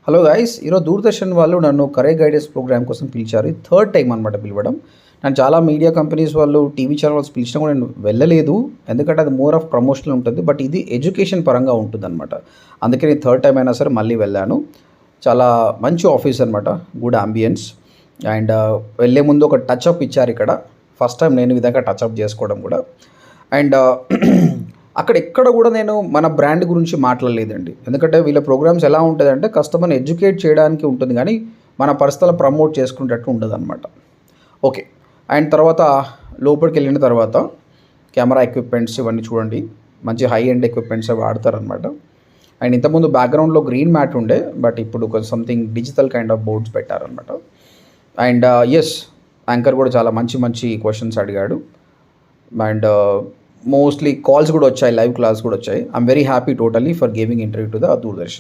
Hello guys, ఈరోజు దూరదర్శన్ వాళ్ళు నన్ను కరియర్ గైడెన్స్ ప్రోగ్రామ్ కోసం పిలిచారు. ఇది థర్డ్ టైం అనమాట పిలవడం. నన్ను చాలా మీడియా కంపెనీస్ వాళ్ళు, టీవీ ఛానల్స్ పిలిచినా కూడా నేను వెళ్ళలేదు. ఎందుకంటే అది మోర్ ఆఫ్ ప్రమోషనల్ ఉంటుంది. బట్ ఇది ఎడ్యుకేషన్ పరంగా ఉంటుందన్నమాట. అందుకే నేను థర్డ్ టైం అయినా సరే మళ్ళీ వెళ్ళాను. చాలా మంచి ఆఫీస్ అనమాట, గుడ్ అంబియన్స్. అండ్ వెళ్ళే ముందు ఒక టచ్అప్ ఇచ్చారు ఇక్కడ. ఫస్ట్ టైం నేను ఈ విధంగా టచ్అప్ చేసుకోవడం కూడా. అండ్ అక్కడ ఎక్కడ కూడా నేను మన బ్రాండ్ గురించి మాట్లాడలేదండి. ఎందుకంటే వీళ్ళ ప్రోగ్రామ్స్ ఎలా ఉంటుందంటే కస్టమర్ని ఎడ్యుకేట్ చేయడానికి ఉంటుంది, కానీ మన పర్సనల్ ప్రమోట్ చేసుకునేటట్టు ఉండదు అనమాట. ఓకే. అండ్ తర్వాత లోపలికి వెళ్ళిన తర్వాత కెమెరా ఎక్విప్మెంట్స్ ఇవన్నీ చూడండి, మంచి హై ఎండ్ ఎక్విప్మెంట్స్ అవి వాడతారనమాట. అండ్ ఇంతకుముందు బ్యాక్గ్రౌండ్లో గ్రీన్ మ్యాట్ ఉండే, బట్ ఇప్పుడు కొంచెం something digital kind of boards పెట్టారనమాట. అండ్ ఎస్, యాంకర్ కూడా చాలా మంచి మంచి క్వశ్చన్స్ అడిగాడు. అండ్ మోస్ట్లీ కాల్స్ కూడా వచ్చాయి, లైవ్ క్లాస్ కూడా వచ్చాయి. I'm very happy totally for giving interview to the Doordarshan.